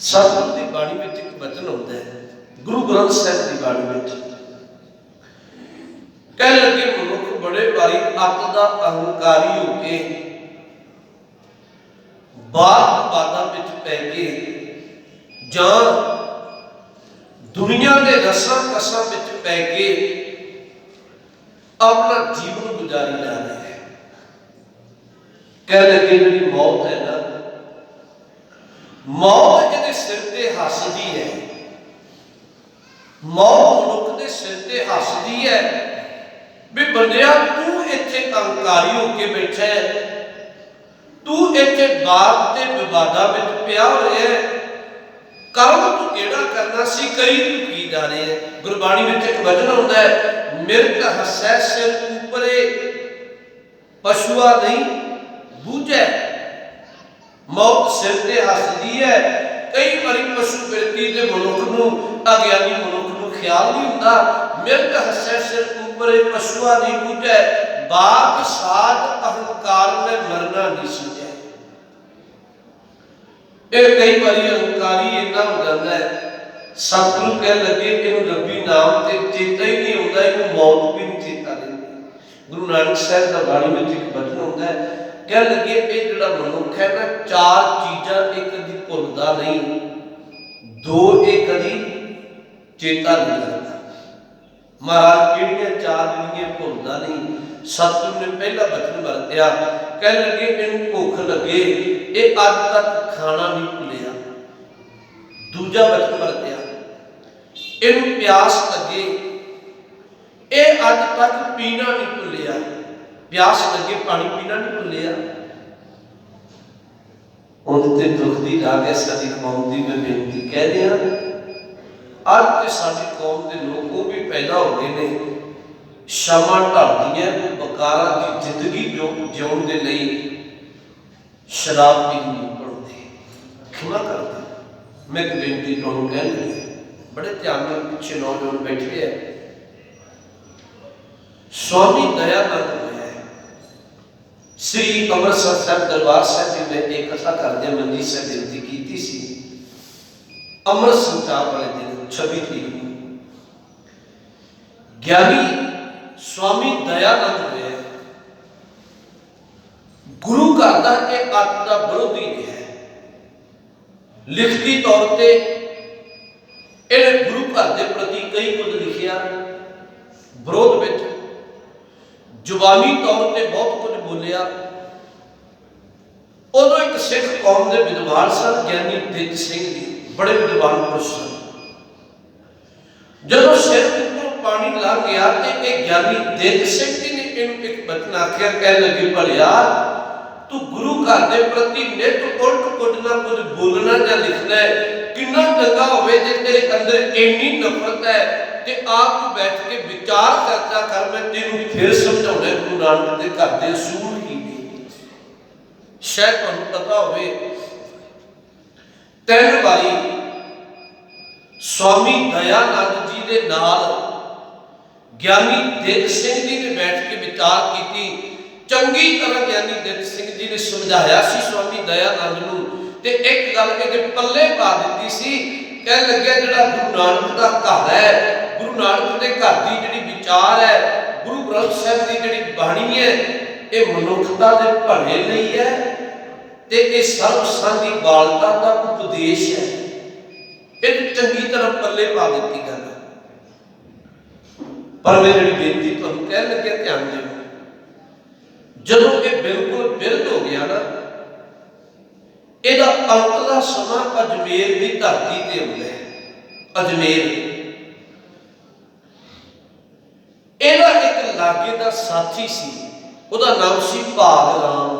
सतगुरु की बाणी में एक वचन होता है, गुरु ग्रंथ साहिब की बाणी में कह लगे मनुख बड़े भारी अत का अहंकारी होके बात बातों में पै के जां दुनिया के रसा कसा में पै के अपना जीवन गुजारी जा रहे हैं। कह लगे जी मौत है ना, मौत जिहदे सिर ते हसदी है, मौत मनुख के सिर ते हसदी है भी बंदिया तू इत्थे अहंकारी होके बैठा है, तू इत्थे बात ते विवादां विच पिया होया है, कर्म तू केड़ा करना सी करी तू की जा रहे है। गुरबाणी में एक वचन होता है, मिर्ग हसै सिर ऊपरे पशुआ नहीं बूझे। मौत सिर ते हसदी है। कई बारी पशु बिरती दे मनुख नूं, अज्ञानी मनुख नूं ख्याल नहीं हुंदा, मिर्ग हसै सिर ऊपरे पशुआ नहीं बूझे, बाप साध अहंकार में मरना नहीं सूझे। कई बार अहंकारी इन्ना हो जाता है, सतगुरु कह लगे इनू रब्बी नाम ते चेता ही नहीं होता, इनू मौत भी नहीं चेता रहती। गुरु नानक साहब का बाणी में एक वचन होता है, कह लगे ये जिहड़ा मनुख है ना, चार चीज़ां एक कदी भुलदा नहीं, दो एक कदी चेता नहीं करता। महाराज किहड़ियां चार जिहड़ियां भुलदा नहीं? सतगुरु ने पहला वचन वरत्या, कह लगे इनू भुख लगे ये अज तक खाना नहीं भुलिया। दूजा वचन वरत्या, इनू प्यास लगे ये अज तक पीना नहीं भुलिया। प्यास लगे पानी पीना नहीं भुलिया। उनते दुख की राग है साडी कौम की। मैं बेनती कह दिया, अज तो साडी कौम के लोग वो भी पैदा हो गए ने, शामां ढलदियां बकारा की जिंदगी जिउण दे लई शराब पीनी नहीं पड़ती। खिमा कर दे, मैं एक बेनती तुहानूं कह लगी, बड़े ध्यान नाल पिछे नौजवान बैठे है। स्वामी दयानंद होया श्री अमृतसर साहब दरबार साहब में एक कथा करदे मंजी साहब बेनती की सी, अमृत संचार वाले दिन 26 तरीक को ज्ञानी स्वामी दयानंद होया गुरु घर का एक अत का विरोधी है। लिखती तौर पर इन्हें गुरु घर के प्रति कई कुछ लिखिया, विरोध में जुबानी तौर पर बहुत कुछ बोलिया। उदों एक सिख कौम के विद्वान सन ज्ञानी दित सिंह जी, बड़े विद्वान पुरुष सन। जब सिर तो पानी लग गया तो एक ज्ञानी दित सिंह जी ने इन्हें एक वचन आखिया, कह लगे भलिया तू गुरु घर के प्रति नित उल्ट कुछ ना कुछ बोलना या लिखना है, कितना चंगा होवे जे तेरे अंदर इन्नी नफरत है ते आप बैठ के विचार करता कर। मैं तेनू फिर समझाउणा गुरु नानक के घर के असूल की ने, शायद तुहानूं पता होवे 3 बारी स्वामी दयानंद जी के नाल ज्ञानी दित सिंह जी ने बैठ के विचार की। चंगी तरह ज्ञानी दित सिंह जी ने समझाया सी स्वामी दयानंद नूं ते एक गल इहदे पल्ले पा दित्ती सी। कह लगे जिहड़ा गुरु नानक का घर है, गुरु नानक के घर की जिहड़ी विचार है, गुरु ग्रंथ साहिब की जिहड़ी बाणी है, ये मनुखता के भले लई है ते ये सर्व सांझी बालता का उपदेश है। ये चंगी तरह पल्ले पा दी गल। पर मैं जी बेनती तुहानूं कह लगे ध्यान देओ, जदों ये बिल्कुल विरुद्ध हो गया ना, ਇਹਦਾ अंतला समा अजमेर की धरती ते आउंदा है। अजमेर ਇਹਦਾ एक लागे का साथी सी, ਉਹਦਾ नाम सी भाग राम।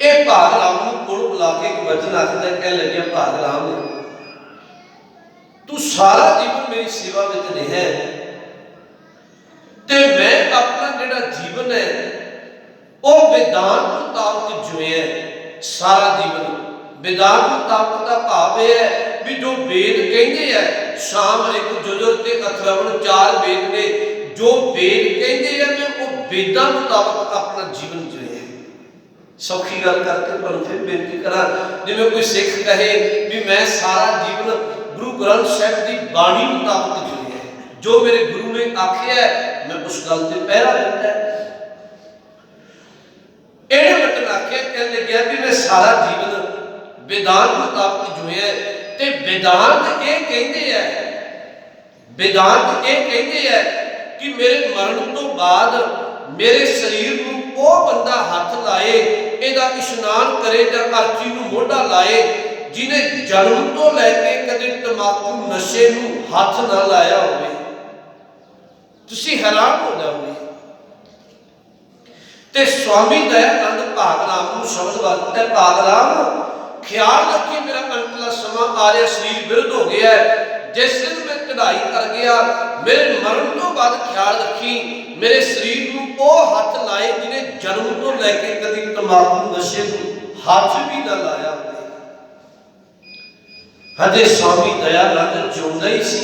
ਇਹ भाग राम ਨੂੰ ਕੋਲ ਬੁਲਾ ਕੇ ਇੱਕ ਵਚਨ ਆਖਦਾ, ਕਹਿ ਲੱਗਿਆ भाग राम तू सारा जीवन मेरी सेवा में रहा ते मैं अपना जिहड़ा जीवन है वह वेदांत मुताबक जिया। सारा जीवन वेदांत मुताबक का भाव यह है भी जो वेद कहते हैं, शाम एक जुजर ते अथर्वण 4 वेद ने, जो वेद कहते हैं मैं वो वेदां मुताबक अपना जीवन जिया। सौखी गल करके तुहानूं फिर बेनती करा, जिवें कोई सिख कहे भी मैं सारा जीवन गुरु ग्रंथ साहिब की बाणी मुताबिक जीया है, जो मेरे गुरु ने आख्या है मैं उस गल ते पहरा दिता है। इहने मतलब आख्या कह लग्या भी मैं सारा जीवन वेदांत मुताबिक जीया है। ते वेदांत ये कहते हैं, वेदांत ये कहते हैं कि मेरे मरण तो बाद मेरे शरीर को वो बंदा हाथ लाए, इहदा इशनान करे जां अर्ची नूं मोढा लाए जिन्हें जन्म तो लैके कदे तंबाकू नशे नूं हाथ ना लाया होवे। तुसीं हैरान हो जाओगे। ते स्वामी दयानंद भागराम नूं शब्द वरतदा है, भागराम ख्याल रखी मेरा अंतला समा आ रहा, शरीर विरुद्ध हो गया है, जिस दिन मैं चढ़ाई कर गया मेरे मरण तो बाद ख्याल रखी मेरे शरीर को वो हाथ लाए जिन्हें जन्म तो लैके कभी तंबाकू नशे को हाथ भी ना लाया। हजे स्वामी दयानंद जिंदा ही सी।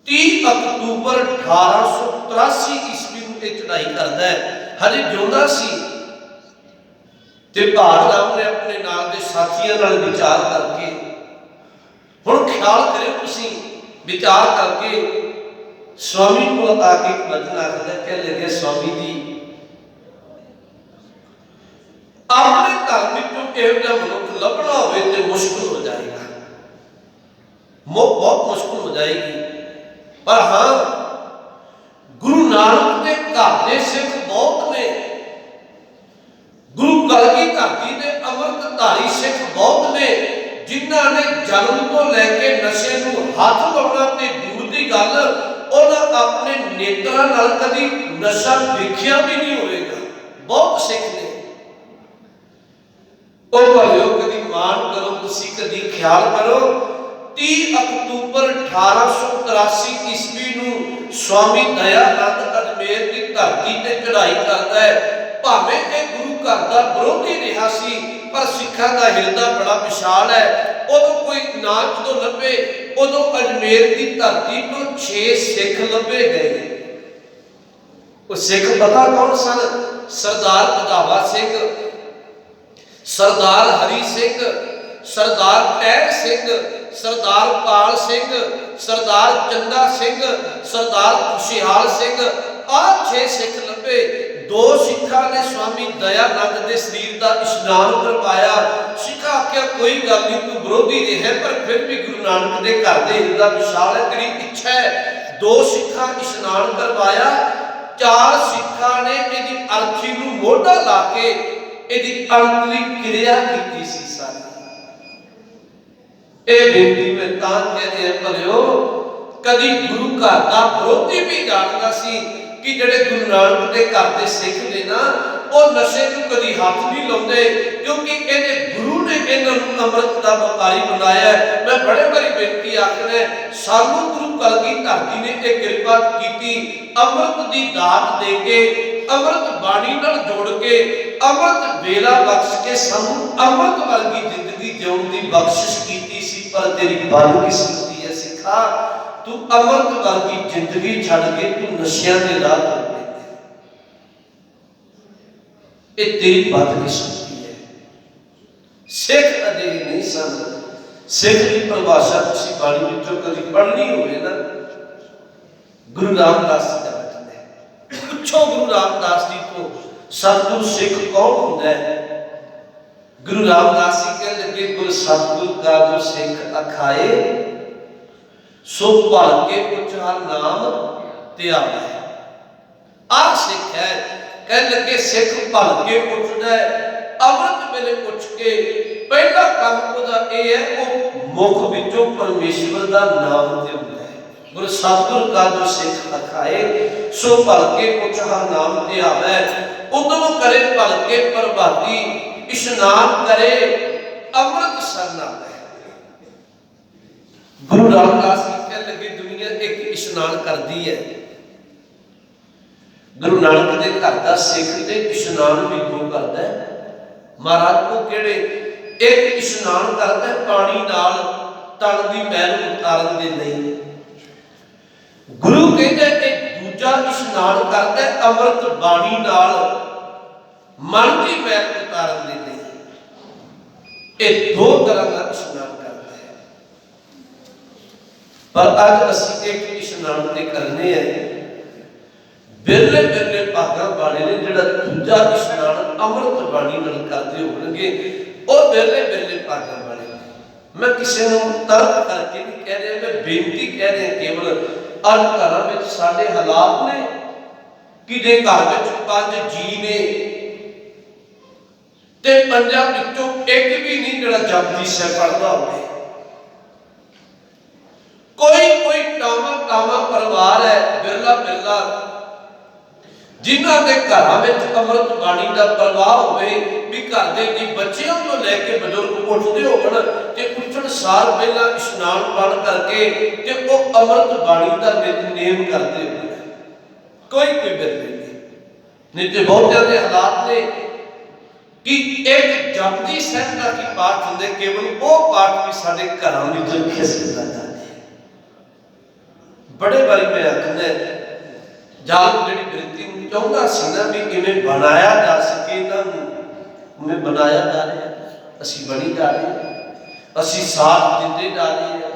30 अक्तूबर 1883 ईस्वी को चढ़ाई करता है, हजे जिंदा सी। ते भागराम ने अपने नाल दे साथियों नाल विचार करके हुण ख्याल करो, तुसीं विचार करके स्वामी को आके वचन आखदा, कह लगे स्वामी जी अपने धर्म विचों इहो जिहा मनुख लभना होवे ते मुश्किल हो जाएगा, बहुत मुश्किल हो जाएगी। पर हाँ गुरु नानक के घर के सिख बहुत ने, गुरु कलगीधर जी के अमृतधारी सिख बहुत ने जिन्हां ने जन्म तो लैके नशे नूं हाथ लाउणा ते दूर दी गल उन्हां अपने नेत्रां नाल कदी नशा देखिया भी नहीं होएगा। बहुत सिख ने ओ भाइयों, कदी मान करो, तुसीं कदी ख्याल करो 30 अक्तूबर 1883 ईस्वी नूं स्वामी दयानंद अजमेर की धरती ते चढ़ाई करता है। भावें ये गुरु घर का विरोधी रहा सी, पर सिखां का हिरदा बड़ा विशाल है। उदों कोई ना जो लभे, उदों अजमेर की धरती तो 6 सिख लभे गए। वो सिख पता कौन सन? सरदार बधावा सिंह, सरदार हरी सिंह, सरदार टहल सिंह, सरदार पाल सिंह, सरदार चंदा सिंह, सरदार खुशहाल सिंह, आ 6 सिख लभे। 2 सिखा ने स्वामी दयानंद के शरीर का इशनान करवाया। सिखा आख्या कोई गल नहीं, तू विरोधी रहे पर फिर भी गुरु नानक के घर के हिरदा विशाल है, तेरी इच्छा है। 2 सिखा इशनान करवाया। 4 सिखा ने इहदी अर्थी नूं मोढा ला के इहदी अंतली क्रिया की सी। सारी ए बेनती में तां कहते हैं भलियो, कदी गुरु घर का विरोधी भी जानता सी कि जेडे गुरु नानक के घर के सिख ने ना, वो नशे को कभी हाथ नहीं लाते, क्योंकि इहदे गुरु ने इन्हां अमृत का व्यापारी बनाया है। मैं बड़े बारी बेनती आखना, सानू गुरु कलगीधर जी ने एक कृपा की, अमृत की दात दे के, अमृत बाणी नाल जोड़ के, अमृत बेला बख्श के सानू अमृत वर्गी जिंदगी जीउण की बख्शिश की सी। पर तेरी बदकिस्मती है सिखा, तू अमृत वर्गी जिंदगी छड़ के तू नशियां दे राह पर गया। ये तेरी बदकिस्मती है। सिख अजे नहीं सन। सिख की परिभाषा तुसीं बाणी विचों कभी पढ़नी होवे ना, गुरु रामदास जी का वचन है। पूछो गुरु रामदास जी को सतगुरु सिख कौन होंदा है? गुरु रामदास जी कह लगे, गुरु सतगुरु का जो सिख अखाए, सो भल के कुछ हर नाम त्यागे। आ सिख है। कह लगे सिख भल के पुछदा है, अमृत वेले पुछ के पहला काम ओदा ये है, वो मुख विचों परमेश्वर का नाम देंदा है। गुरु सतगुरु का जो सिख अखाए, सो भल के कुछ हर नाम त्यागे। उदम करे भल के प्रभाती, इशनान करे अमृत सरना है। गुरु रामदास जी कह लगे, दुनिया एक इशनान करती है। गुरु नानक के घर का सिख ते इशनान भी क्यों करता है? महाराज को केड़े एक इशनान करता है पानी नाल तन दी मैल उतारन दे नहीं। गुरु कहते एक दूजा इशनान करता है अमृत बाणी नाल मन की मैल उतारन के लिए ये दो तरह का इशनान करते हैं। पर अज असी एक इशनान ते करने हैं बिरले बिरले भागा वाले ने जिहड़ा दूजा इशनान अमृत बाणी नाल करते होणगे वो बिरले बिरले भागा वाले। मैं किसी को तर्क करके नहीं कह रहा, मैं बेनती कह रहा केवल अज घरों में साडे हालात ने कि जे घर में 5 जी ने ते 5 विचों एक भी नहीं जिहड़ा जपजी साहिब पढ़दा होवे। कोई टामा टामा परिवार है बिरला बिरला जिन्हां दे घरां विच अमृत बाणी का प्रवाह होवे भी घर दे जी बच्चों तो लैके बजुर्ग उठते होवन ते उठण सार पहला इशनान पान करके ते वो अमृत बाणी का नितनेम करते होवे। कोई बिरले नहीं तो बहुत ज्यादा हालात ने कि एक जपजी साहिब का की पाठ होंगे केवल वो पाठ भी साडे घरों में खिसकदा जाता है। बड़े बारी मैं आखना जाल जी वृत्ति चाहता सी ना भी इवें बनाया जा सके, इन्हें बनाया जा रहा है, असी बनी जा रहे हैं, असी साथ दिते जा रहे हैं।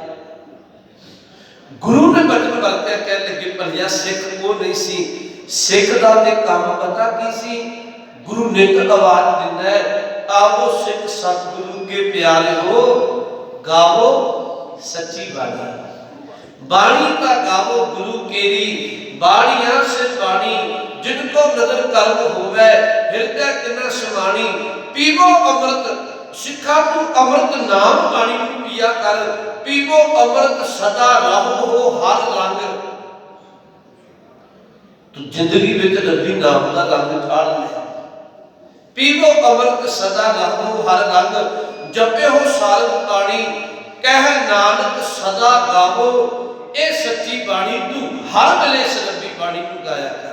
गुरु ने बचन वरत्या कह लगे भलिया सिख वो नहीं सी, सिख का ते काम पता की सी, गुरु नित आवाज दिंदा है आवो सिख सतगुरु के प्यारे हो गावो सच्ची बाणी। बाणी का गावो गुरु केरी बाणिया से बाणी जिनको नजर कर्म होवे हृदय तिना समाणी। पीवो अमृत सिखा तू अमृत नाम बाणी पिया कर, पीवो अमृत सदा रहो हो हर रंग। तो जिंदगी विच रब्बी नाम का रंग ठाड़ ले। पीवो अमृत सदा रहो हर रंग, जपे हो सारंग पाणी कह नानक सदा गावो। ये सच्ची बाणी तू हर वेले इस रब्बी बाणी को गाया कर।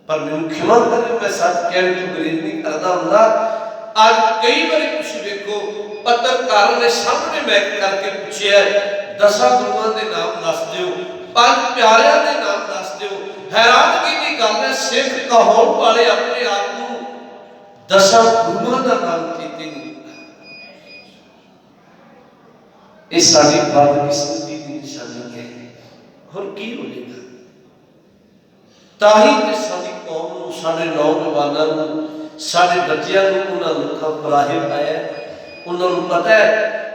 पर मैनूं क्षमा करो मैं सच कहने तो गुरेज नहीं करता हुंदा। अज कई बार तुसीं देखो पत्रकारों ने सामने मैक करके पूछिया 10 गुरुआं दे नाम दस दिओ, 5 प्यारिਆਂ दे नाम दस दिओ। हैरानगी की गल है सिख कहाउण वाले अपने आप को 10 गुरुआं का नाम लेते नहीं। ये साडी बदकिस्मती की निशानी है। और की होगा ताही ते साडी कौम नूं साडे नौजवानां नूं साडे बच्चियां नूं उन्हां लोकां बराहे पाया। उन्हां नूं पता है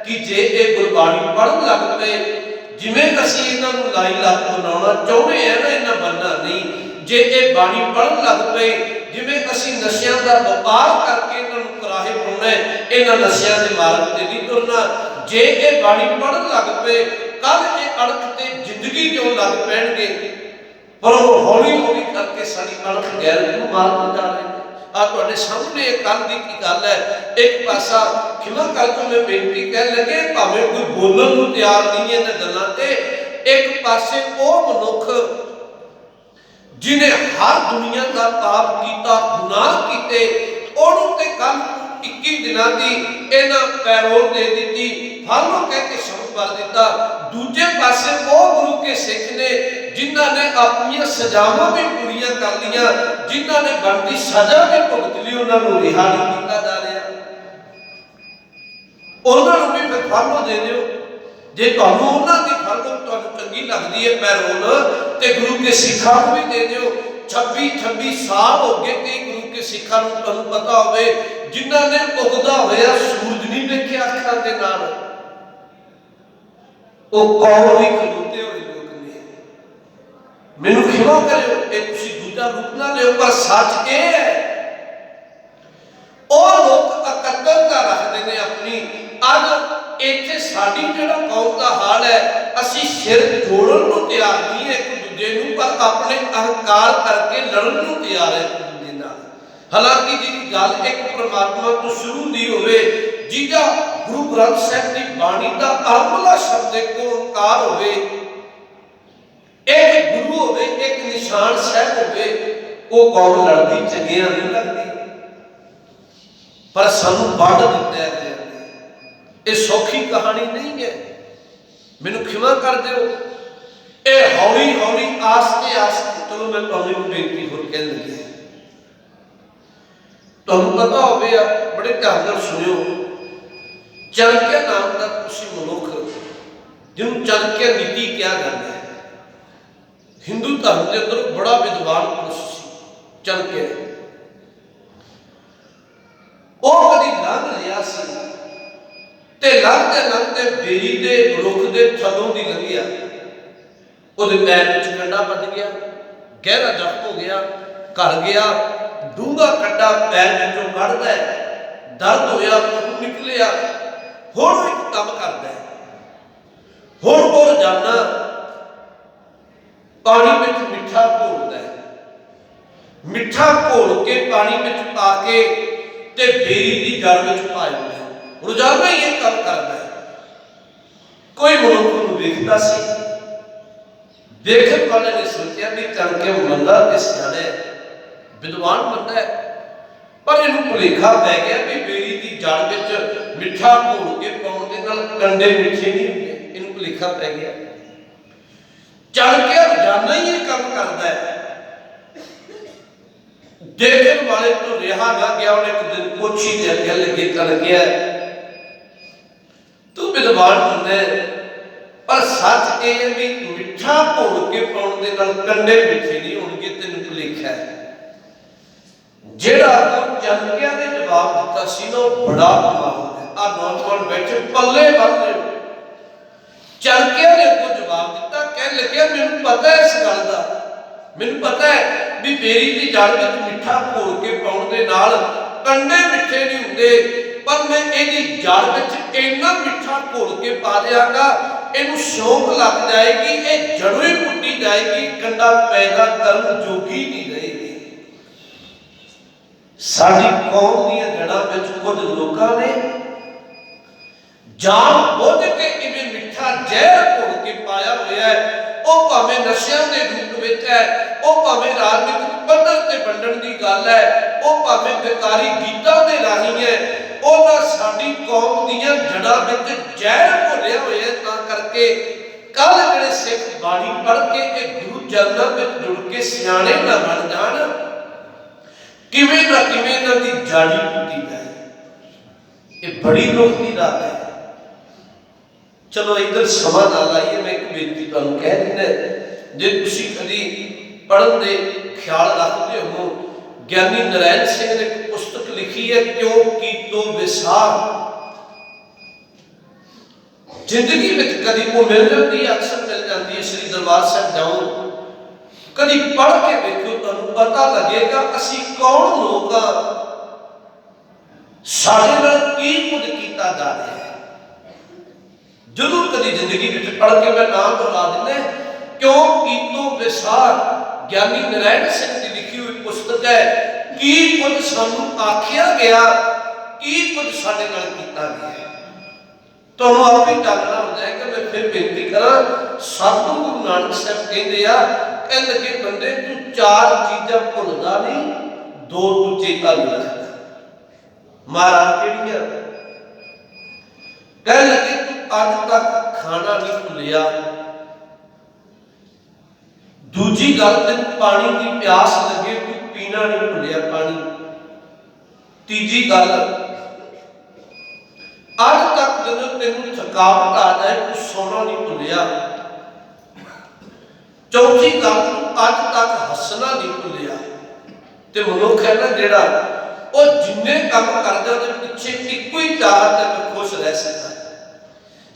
कि जे ये गुरबाणी पढ़न लग पे जिवें असीं इन्हां नूं लाई लत बनाउणा चाहुंदे हैं ना इन्हां बनना नहीं। जे ये बाणी पढ़न लग पे जिवें असीं नशियां दा व्यापार करके इन्हां नूं कराहे पाउणा है इन्हां नशियां दे मार्ग ते नहीं तुरना। जे ये बाणी पढ़न लग पे कल ये अड़क ते जिंदगी जो लग पैणगे पर वो हौली हौली करके सारी अड़क गैरत नूं मारते जा रहे हैं। आ तुहाडे सामने कल दी की गल है। एक पासा खिमा कर तो मैं बेनती कह लगे भावें कोई बोलण नूं तैयार नहीं है इन्हां गल्लां ते, एक पासे वो मनुख जिन्हें हर दुनिया का पाप किया गुनाह किए ओनू ते कल 21 दिनों की इन्हां पैरोल दे दी फालो कह के शब्द भर दिता। दूजे पासे वो गुरु के सिख ने जिन्हां ने अपनी सजावां भी पूरियां कर लिया, जिन्हां ने बनती सजा भी भुगत ली, उन्हां नूं रिहा नहीं किया जा रहा। उन्हां नूं भी फिर फालो दे दिओ जे तुहानूं उन्हां दी फालो तुहानूं चंगी लगदी है पैरोल ते गुरु के सिखां नूं भी दे दिओ। 26 साल हो गए कई गुरु के सिखां नूं तुहानूं पता होवे जिन्हां ने उगदा होया सूरज नहीं देखिया अखां दे नाल, वो कौम भी खलोते हुए लोग ने। मैनूं खिमा करिओ ये तुसीं दूजा रूप ना लिओ पर सच ये है वो लोग इकट्ठता रखते हैं अपनी। अज इत्थे साडी जिहड़ा कौम का हाल है असीं सिर जोड़न नूं तैयार नहीं है एक दूजे नूं पर अपने अहंकार करके लड़न नूं तैयार है एक दूजे नाल। हालांकि जी गल एक परमात्मा तो शुरू दी होवे जिहदा गुरु ग्रंथ साहिब की बाणी का आरंभला शब्द एक ओंकार होवे, एक गुरु होवे, एक निशान साहिब होवे, वो कौम लड़दी चंगियां नहीं लगदी पर सानू वंड दिता है। ये सौखी कहानी नहीं है। मैनूं खिमा कर दिओ ये हौली हौली आस्ते आस्ते चलो मैं तुहानूं एक बेनती होर कहण लगी ਤੁਹਾਨੂੰ ਪਤਾ ਹੋਵੇ, बड़े ध्यान नाल सुनियो, चाणक्य नाम का किसी मनुख जिन्होंने चाणक्य नीति क्या करता है, हिंदू धर्म के अंदर बड़ा विद्वान पुरुष सी चाणक्य। वो कभी लंघ रहा सी ते लंघते बेरी के रुख के थलों की लंघिया, ਉਹਦੇ पैर ਵਿੱਚ कंडा ਵੱਜ गया, गहरा जख्म हो गया, घर गया, डूंगा कंडा पैर ਵਿੱਚੋਂ ਕੱਢਦਾ है, दर्द होया, खून निकलिया। हुण एक काम करता है, हुण वो रोजाना पानी में मिठा घोलता है, मिठा घोल के पानी में पा के ते बेरी की जड़ में पा दिंदा है, रोजाना ये काम करता है। कोई मनुख नूं वेखदा सी, देखने वाले ने सोचा भी चाणक्य बंदा ते सियाणा है, विद्वान बंदा है, पर इन्हूं भुलेखा पै गया भी बेरी की जड़ विच मिठा घोल के पाउण दे नाल कंडे मिठे नहीं हुंदे, इन्हूं भुलेखा पै गया। चाणक्य रोजाना ही ये काम करता है, देखने वाले तो रिहा ना गया, उन्हें एक दिन कोठी दे अगे लगे कर गया, तू विद्वान बंदा है, पर सच ये है भी मिठा घोल के पाउण दे नाल कंडे मिठे नहीं होणगे, तैनूं भुलेखा है। जेड़ा चाणक्य ने जवाब दिता सी ना, बड़ा कमाल है। आ नौजवान बैठे पल्ले बन रहे, चाणक्य ने को जवाब दिता, कह लगे मैनूं पता है इस गल दा, मैनूं पता है भी बेरी की जड़ विच मिठा घोल के पाउण दे नाल कंडे मिठे नहीं हुंदे, पर मैं इहदी जड़ विच इन्ना मिठा घोल के पा दिआंगा, इहनूं शौक लग जाएगी, ये जड़ों ही पुट्टी जाएगी, कंडा पैदा करन जोगी नहीं रहेगी। साडी कौम दीआं जड़ां विच कुछ लोकां ने जान बुझ के इवें मिठा जहर घोल के पाया होया है, ਉਹ ਭਾਵੇਂ ਨਸ਼ਿਆਂ ਦੇ ਰੂਪ ਵਿੱਚ है, ਉਹ ਭਾਵੇਂ ਰਾਜਨੀਤਿਕ ਪੱਧਰ ਤੇ ਵੰਡਣ ਦੀ ਗੱਲ है, ਉਹ ਭਾਵੇਂ ਬੇਕਾਰੀ ਗੀਤਾਂ ਦੇ ਰਾਹੀਂ है, ਉਹਨਾਂ ਸਾਡੀ ਕੌਮ ਦੀਆਂ ਜੜਾਂ ਵਿੱਚ ਜ਼ਹਿਰ ਘੋਲਿਆ ਹੋਇਆ। ਤਾਂ ਕਰਕੇ ਕੱਲ ਜਿਹੜੇ ਸਿੱਖ ਬਾਣੀ ਪੜ੍ਹ ਕੇ ਇਹ ਗੁਰੂ ਚਰਨਾਂ ਵਿੱਚ ਜੁੜ ਕੇ ਸਿਆਣੇ ਨਾ ਬਣ ਜਾਣ, ਕਿਵੇਂ ਨਾ ਕਿਵੇਂ ਇਹਨਾਂ ਦੀ ਜਾੜੀ ਪੁੱਟੀ ਜਾਏ, ਇਹ ਬੜੀ ਦੁੱਖ ਦੀ ਗੱਲ है। चलो इधर समा ना लाइए, मैं एक बेनती तुहानूं कह दिंदा, जे तुसीं कदी पढ़न दे ख्याल रखते हो, ज्ञानी नारायण सिंह ने एक पुस्तक लिखी है, क्यों कीतो विसार। जिंदगी में कदी वो मिल जाती है, अक्सर मिल जाती है, श्री दरबार साहब जाओ, कदी पढ़ के देखो, तुहानूं पता लगेगा असीं कौन लोग आ, साडे नाल की कुछ कीता जा रहा है। जरूर कभी जिंदगी में पढ़ के मैं नाम दोहरा देना, क्यों कीतो विसार, ज्ञानी नारायण सिंह की लिखी हुई पुस्तक है। की कुछ सानू आखिया गया, की कुछ साडे नाल कीता गया, तुहानूं आप ही जानना हो जाएगा। मैं फिर बेनती करा, सतगुरु गुरु नानक साहब कहते हैं, कह लगे बंदे तू चार चीज़ां भुलदा नहीं, दो तू चेता नहीं रखदा। महाराज किहड़ियां? कह लगे अज तक खाना नहीं भुलिया, दूजी गल तेन पानी की प्यास लगे तू पीना नहीं भुलिया पानी, तीजी गल अज तक जो तेन थकावट आ जाए तू सोना नहीं भुलिया, चौथी गल तू अज तक हसना नहीं भुलिया। ते मनुख है ना जेड़ा, वो जिन्ने काम करदा उहदे पिछे इक्को ही चाहत है मैं खुश रह सकां।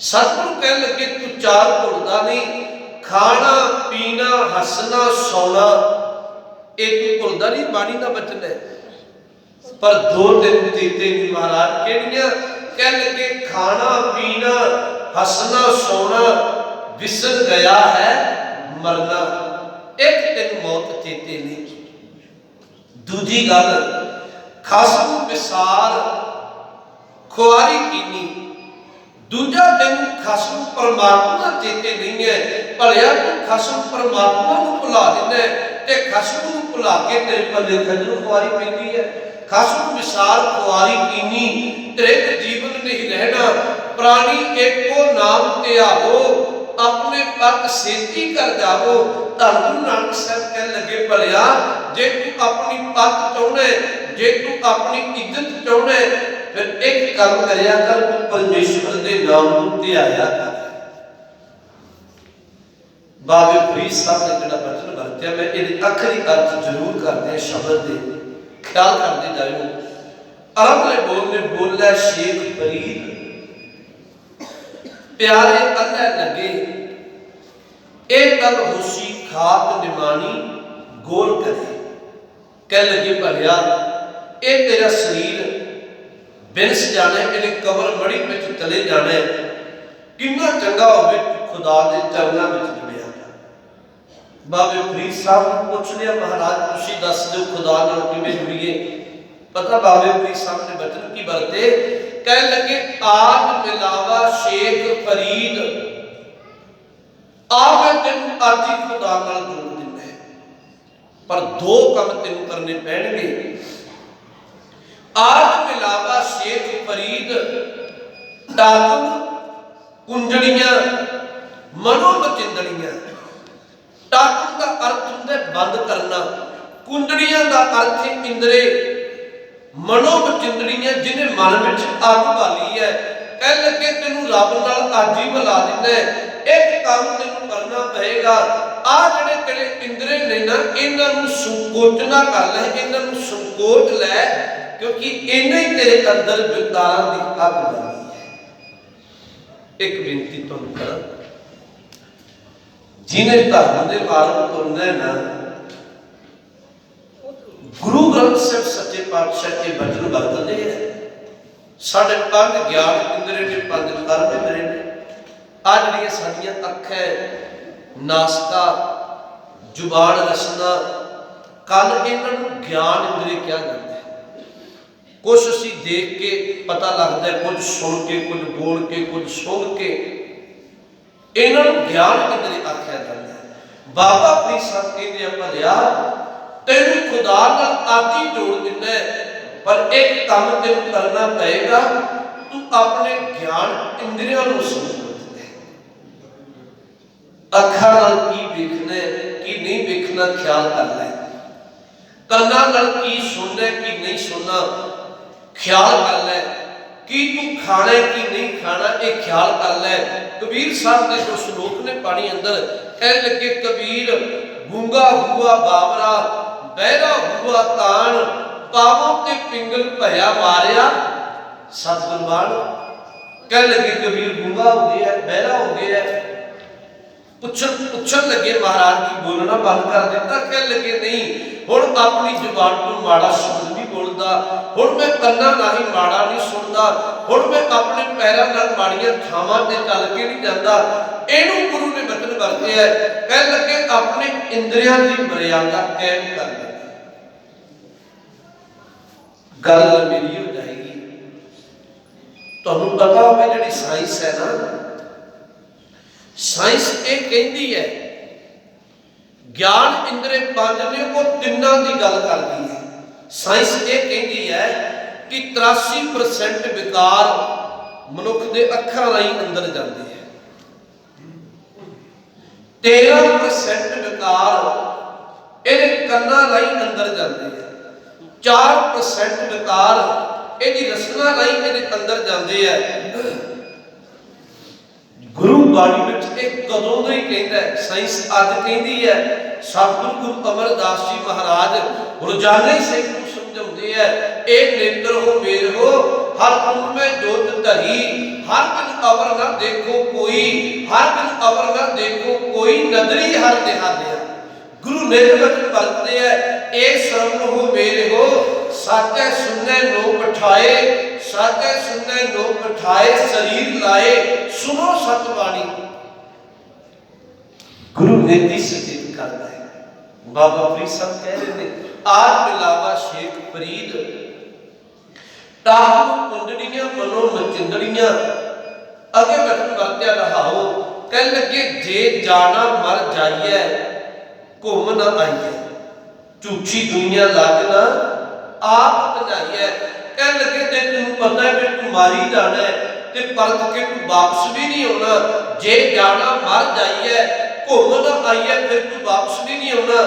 सतगुरु कह लगे तू चार भुलदा नहीं, खाना पीना हसना सौना, एक तू भुलदा नहीं, बाणी का वचन है। पर दो दिन चेते नहीं महाराज किहड़ियां? कह लगे खाना पीना हसना सौना विसर गया है मरना, एक दिन मौत चेते नहीं। दूजी गल खसम विसार खुआरी कीनी, दूजा दिन खसम परमात्मा चेते नहीं है। भलिया तू खसम परमात्मा नूं भुला दिंदा ते खसम नूं भुला के तेरे पल्ले खजल खुआरी पैंदी है। खसम विसार खुआरी कीनी, त्रिक जीवन नहीं रहना, प्राणी एको नाम त्यागो, अपने पग सेती कर जावो। धन गुरु नानक साहब कह लगे भलिया जे तू अपनी पग चाहना, जे तू अपनी इज्जत चाहना, फिर एक काम करया कर, तू परमेश्वर के नाम को ध्याया कर। बाबे फरीद साहब ने जो वचन वरत्या, मैं ये आखिरी अर्थ जरूर करते हैं शब्द के, ख्याल करते जाओ। अरब ने बोलने बोला शेख फरीद प्यारे अल्लाह लगे, एक गल होशी खात निमानी गोल करे। कह लगे भलिया ये तेरा शरीर बिनस जाना, इन्हें कबर मड़ी में चले जाना, कितना चंगा होवे खुदा के चरणों में जुड़िया। बाबे फरीद साहब ने पूछ लिया, महाराज तुसीं दस दो खुदा नाल किवें जुड़ीए। पता बाबे फरीद साहब ने वचन की बरते, कह लगे आज मिलावा शेख फरीद, आ मैं तेन अज ही खुदा नाल जोड़ दिना, पर दो काम तेन करने पैणगे। आज मिलावा शेख फरीद, डाकुन कुंजड़ियां मनो मचिंदड़ियां। डाकुन का अर्थ होंदा बंद करना, कुंजड़ियां का अर्थ है इंद्रे, मनो मचिंदड़ियां जिन्हें मन में अग बाली है। कह लगे तेनू रब नाल अज ही मिला दिना, एक काम तेनू करना पएगा। आ जिहड़े तेरे इंद्रे ने ना, इन्हां नू संकोचना कर ले, इन्हां नू संकोच लै, क्योंकि इन्हें ही तेरे अंदर विकारां दी अग बाली है। एक बेनती तुहानू करा, जिन्हें धर्म के मार्ग तुरना है ना, गुरु ग्रंथ साहिब सच्चे पातशाह के वचन वरतते हैं। साढ़े पंज ज्ञान इंद्रे ने, पंज कर्म इंद्रे ने। आ जिहड़ियां साडियां अखां, नासका, जुबान रसना, कल इन्हां नूं ज्ञान इंद्रे क्या जाता है। कुछ असीं देख के पता लगता है, कुछ सुन के, कुछ बोल के, कुछ सुन के, इन्हां नूं ज्ञान इंद्रे आख्या जाता है। बाबा फरीद साहब कहते हैं भलिया तेनू खुदा नाल अज ही जोड़ दिना, पर एक काम तेनू करना पएगा, तू अपने ज्ञान इंद्रियां नूं संकोच ले। अखां नाल की देखना की नहीं देखना ख्याल कर ले, कन्नां नाल की सुनना की नहीं सुनना ख्याल कर ले, की तू खाना की नहीं खाना ये ख्याल कर ले। कबीर साहब ने जो श्लोक ने पानी अंदर, कह लगे कबीर गूंगा हुआ बाबरा, बहरा हुआ कान, पावों के पिंगल भया मारिया सतगुरबान। कह लगे कबीर गूंगा हो गया, बहरा हो गया, पुछन लगे महाराज की बोलना बंद कर दिता। कह लगे नहीं, हुण अपनी जुबान तो माड़ा शब्द नहीं बोलता, हुण मैं कन्ना नहीं माड़ा नहीं सुनता, हुण मैं अपने पैरों नाल माड़ियां थावां ते चल के नहीं जाता। इहनूं गुरु ने वचन वरते है, कह लगे अपने इंद्रियां की मर्यादा कायम कर ले। गल मेरी हो जाएगी। तुहानूं पता होवे जिहड़ी साइंस है ना, साइंस ये कहती है ज्ञान इंद्रे पंज ने वो तिन्नां की गल करती है। साइंस ये कहती है कि 83% विकार मनुख के अखां राहीं अंदर जाते हैं, 13% विकार ये कन्नां राहीं अंदर जाते हैं, 4% विकार ये रसना राहीं ये अंदर जाते हैं। गुरु बाणी में एक कदों का ही कहता है, साइंस अज कहती है। सतगुरु गुरु अमरदास जी महाराज रोजाना ही सिख को समझाते हैं, एक नेत्र हो मेरे हो, हर कुंड में जोत धरी, हर दिन अवर न देखो कोई, हर दिन अवर न देखो कोई, नदरी हर देहा दिया। गुरु नेत्र वचन वरतते हैं, एक शरण हो मेरे हो, साचे सुनने नो पठाए, साचे सुनने नो पठाए, शरीर लाए सुनो सतबाणी। गुरु नीति सचेत करता है। बाबा फरीद साहब कह रहे हैं, आज मिलावा शेख फरीद, टाकू कुंडड़ियां मनो मचिंदड़ियां। अगे वचन वरत्या रहाओ, कह लगे जे जाना मर जाइए घूम ना आइए, झूठी दुनिया लगना आप भजाइए। कह लगे जे तेन पता है कि तू मारी जाना है, ते परत के तू वापस भी नहीं आना। जे जाना मर जाइए, घूम ना आइए, फिर तू वापस भी नहीं आना।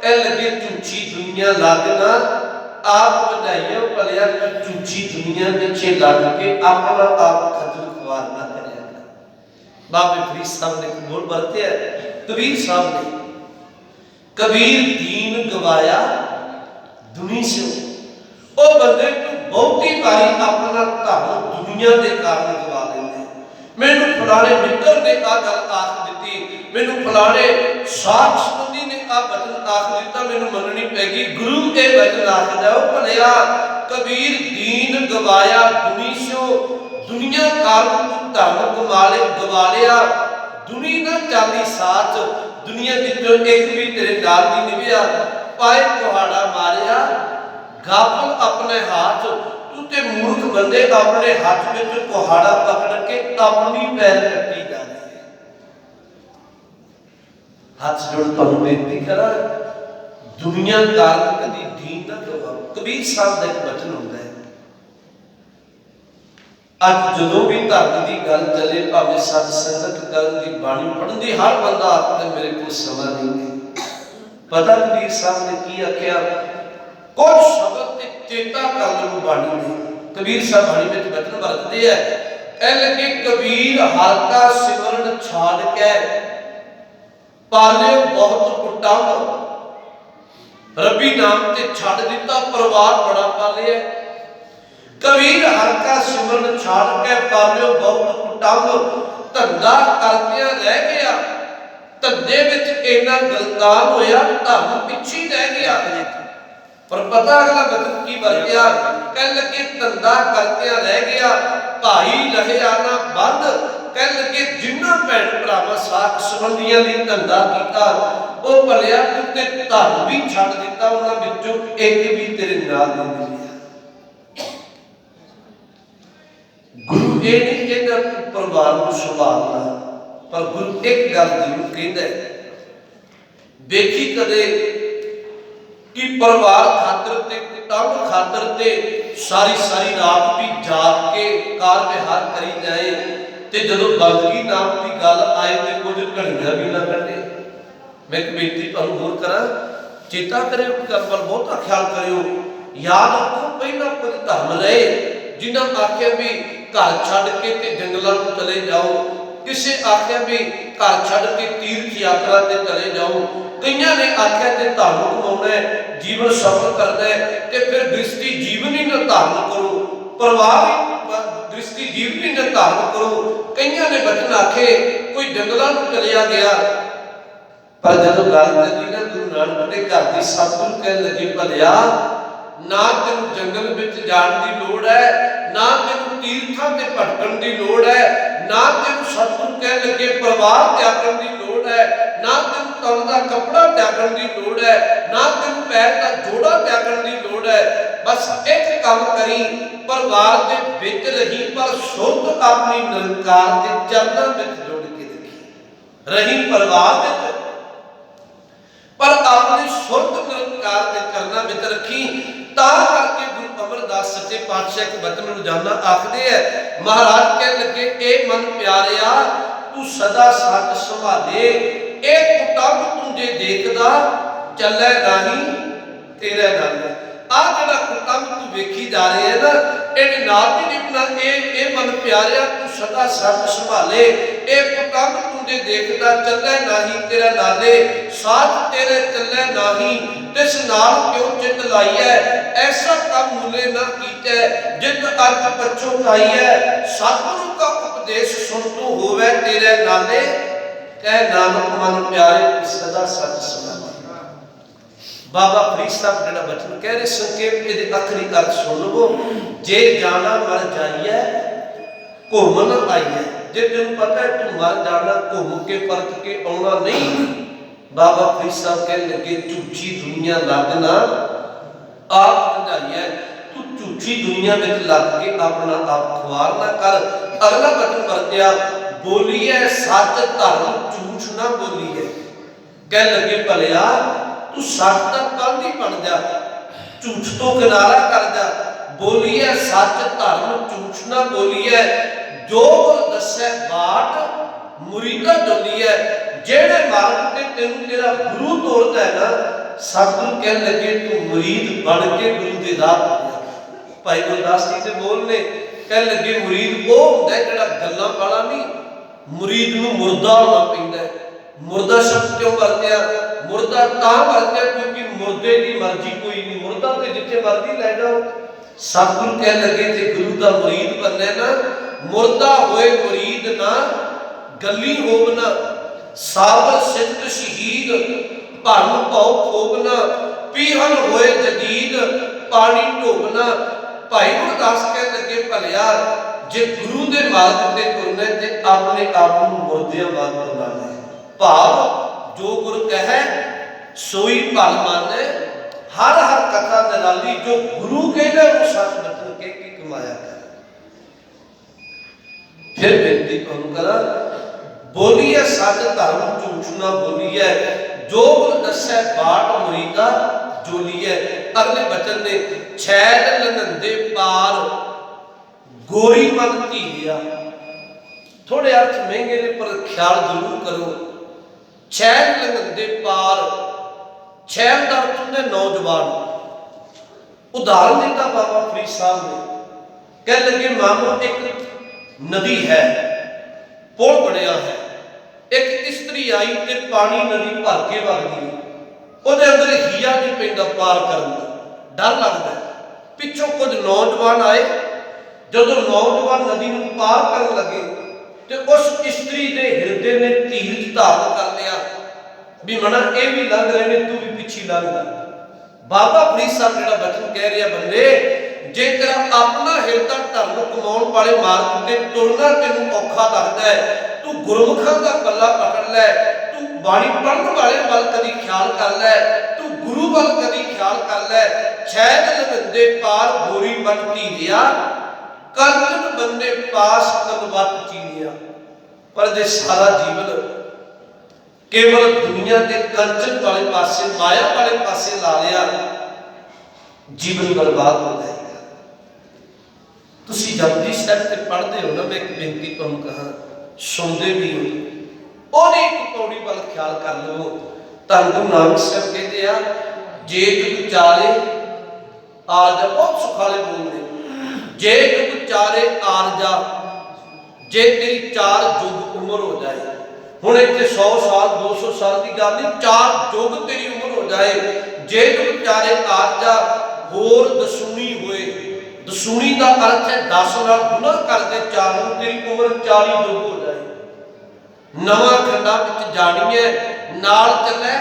कह लगे झूठी दुनिया लगना आप बनाइए भलिया, झूठी दुनिया पीछे लग के अपना आप खजल खुआर ना करें। बाबे फरीद साहब ने बोल बरते कबीर साहब ने, कबीर दीन गवाया दुनी से। वो बंदे तू बहुती बारी अपना धर्म दुनिया के कारण गवा लेंगे। मैनू फलाने मित्र ने आ गल आख दी, मैनू फलाने साथ संबंधी ने आ वचन आख दिता, मैनू मननी पैगी। गुरु के वचन आखदा भलिया कबीर दीन गवाया दुनी से, दुनिया कारण तू धर्म गवा लिया। दुनी ना चाली साथ, दुनिया विचों एक भी तेरे नाल नहीं निभया। पाए कुहाड़ा मारिया गाफल अपने हाथ, तू ते मूर्ख बंदे अपने हाथ में कुहाड़ा पकड़ के अपनी पैर कट्टी जा रही है। हाथ जोड़ तुहानू बेनती करा, दुनिया कारण कदी दीन ना गवाओ। कबीर साहब का एक वचन होता है, अज जो भी धर्म की गल चले, भावें सत संगत करन दी बाणी पढ़न दी, हर बंदा आखदा मेरे को समा नहीं है। पता कबीर साहब ने की आख्या, कुछ शब्द ते चेता कर लो बाणी ने। कबीर साहब बाणी में वचन वरतते हैं, कह लगे कबीर हर का सिमरन छाड़ के पाले बहुत कुटंब, रबी नाम ते छड़ दिता परिवार बड़ा पालिया। कबीर हर का सिमरन छाड़ के पालियो बहुत कुटंब, धंधा करदिया रह गया, धंधे विच इन्ना गलतान होया धर्म पिछे रह गया। पर पता अगला वचन की बर गया, कह लगे धंधा करदिया रह गया, भाई रहे आना बंद। कह लगे जिन्ना भैन भरावां साख संबंधियां लई धंधा कीता, वो भलिया ते धर्म भी छड्ड दिता, उन्हां विचों एक भी तेरे नाल नहीं मिलिया। गुरु ये नहीं कहता तू परिवार को संभालना, पर गुरु एक गल जरूर कहता है, देखी कदे कि परिवार खातर ते कुटुंब खातर ते सारी सारी रात भी जाग के कार विहार करी जाए, ते जदों बंदगी नाम की गल आए तो कुछ घड़ियां भी ना कटे। मैं एक बेनती तुहानू होर करा, चेता करियो, गल पर बहुता ख्याल करियो। याद रखो पहला कुछ धर्म रहे जिन्हां आख्या भी घर छड्ड के ते जंगलों में चले जाओ, किसे आख्या भी घर छड्ड के तीर्थ यात्रा ते चले जाओ, कईयां ने आख्या ते धर्म कमाउणा है, जीवन सफल करना है, ते फिर गृहस्थी जीवन ही निर्धारण करो, परिवार गृहस्थी जीवन ही निर्धारण करो। कईयां ने वचन आखे, कोई जंगलों में चलिया गया, पर जदों गल करी ना गुरु नानक के घर की, सतगुरु कह लगे भलिया ना तेन जंगल विच जाण दी लोड़ है, ना तेन तीर्थां ते भटकण दी लोड़ है, ना तेन सतगुरु कह लगे परिवार त्यागण दी लोड़ है, ना तेन तन दा कपड़ा त्यागण दी लोड़ है, ना तेन पैर दा जोड़ा त्यागण दी लोड़ है। बस एक काम करी, परिवार दे विच रही पर शुद्ध अपनी निरंकार दे चरणां विच जोड़ के रखी। रही परिवार दे पर अपनी शुद्ध निरंकार दे चरणां विच रखी। ता करके गुरु अमरदास सच्चे पातशाह के वचन रोजाना आखदे है, महाराज कह लगे ए मन प्यारिया तू सदा सच संभाले, एक कुटुंब तू जे देखदा चलै नहीं तेरे नाल। आ जिहड़ा कुटुंब तू वेखी जा रहे है ना, इहदे नाल नहीं निभना। ए मन प्यारिया तू सदा सच संभाले, एक कुटुंब तू जे देखदा चलै नहीं तेरा नाले, साथ तेरे चलै नहीं तिस नाल क्यों चित लाई है, ऐसा काम मुले ना कीते जित अर्थ पछो खाई है। सतगुरु का उपदेश सुन तू होवे तेरे नाले, कह नानक मन प्यारे तू सदा सच संभाले। बाबा फरीद साहब जिहड़ा वचन कह रहे, संकेत इहदे आखिरी अर्थ सुन लवो, जे जाना मर जाइए घूम ना आइए। जे तेन पता है तू मर जाना, घूम के परत के आना नहीं। बाबा फरीद साहब कह लगे झूठी दुनिया लगना आप समझाइए, तू झूठी दुनिया में लग के अपना आप खुआर ना कर। अगला वचन वरत्या, बोलीए सच धर्म झूठ ना बोलीए। कह लगे भलिया तू सच का कांधी बन जा, झूठ तो किनारा कर जा। बोलीए सच धर्म झूठ ना बोलीए, जो गुर दसै बाट मुरीदा जोली है। जेड़े मार्ग ते तेन तेरा गुरु तोड़ता है ना, सतगुरु कह लगे तू मुरीद बन के गुरु दे राह पे। भाई गुरदास जी ते बोलने कह लगे मुरीद वो हुंदा है जिहड़ा गल्लां वाला नहीं, मुरीद नूं मुर्दा होना पैंदा है। मुर्दा शब्द क्यों वरत्या? मुर्दा तां वरत्या क्योंकि मुर्दे की मर्जी कोई नहीं, मुर्दा तो जिथे मर्जी लै जाओ। सतगुरु कह लगे जे गुरु का मुरीद बनना ना, मुर्दा होए मुरीद ना गली होवना, साबर सिद्ध शहीद भरम भौ खोवना, पीहन होए जदीद पानी ढोवना। भाई गुरदास कह लगे भलिया जे गुरु के मार्ग ते तुरना ते अपने आप को मुर्दियां वांग बनाना है। भाव जो गुरु कहे सोई भल माने, हर हर कथा निराली, जो गुरु कहना वो सच बचन कह के कमाया कर। फिर बेनती तुहानू करा, बोलिए सच धर्म झूठ ना बोलिए, जो गुरु दसै बाट मुरीदा जोलिए। अगले बचन ने छैल लनंदे पार गोरी मन धीरिया। थोड़े अर्थ महंगे ने पर ख्याल जरूर करो। छैल लनंदे पार, छैल का अर्थ होंगे नौजवान। उदाहरण दिता बाबा फरीद साहब ने, कह लगे मानो एक नदी है, पुल बनया है, एक स्त्री आई ते पानी नदी भर के वगदी, ਉਹਦੇ अंदर हीया नहीं पैंदा पार करने का, डर लगता है। पिछों कुछ नौजवान आए, जो नौजवान नदी में पार कर लगे तो उस स्त्री के हिरदे ने धीरज धारण कर लिया भी मना ये भी लंघ रहे ने, तू भी पिछी लंघ। बाबा फरीद साहब जो बचन कह रहे बंदे, जे तेरा अपना हिरदा धर्म कमाने वाले मार्ग से तुरना तेन औखा लगता है, तू गुरमुखों का पल्ला पकड़ लै, तू बाणी पढ़ने वाले वाल कभी ख्याल कर लै, तू गुरु वाल कभी ख्याल कर लै। छैल लनंदे पार गोरी मन धीरिया, कंचन बंदे पास कनवत चीनिया। पर जे सारा जीवन केवल दुनिया के कंचन वाले पासे, माया वाले पासे ला लिया, जीवन बर्बाद हो जाएगा। तुसी जपजी साहिब ते पढ़ते हो ना, मैं एक बेनती तुहानू कहा, सुनते भी हो, और एक पौड़ी वाल ख्याल कर लो। धन गुरु नानक साहब कहते हैं, जे तुम चारे आरजा, बहुत सुखाले बोलते, जे तुम चारे आरजा, जे तेरी 4 युग उम्र हो जाए, हुण इत्थे 100 साल 200 साल की गल नहीं, 4 युग तेरी उम्र हो जाए, जे तुम चारे आरजा होर दसूनी होए। दसूनी का अर्थ है 10 नाल गुना करते 4 नूं, तेरी उम्र 40 युग हो जाए। नवा खंडा विच जाणीए नाल चले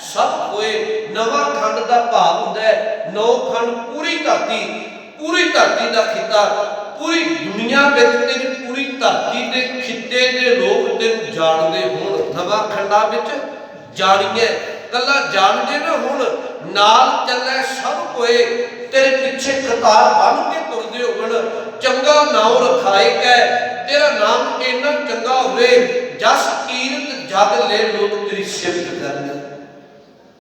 सब होए। नवा खंड का भाव हुंदा है 9 खंड पूरी धरती का खिता, पूरी दुनिया विच तेरी पूरी धरती के खिते के लोग तेन जानते होण। नवा खंडा विच जाणीए कला जानते ना हुण, नाल चले सब होए, तेरे पिछे कतार बन के तुरदे होण। चंगा नाम रखाए कै, तेरा नाम इन्ना चंगा होवे, जस कीरत जग ले लोग तेरी सिफत करन।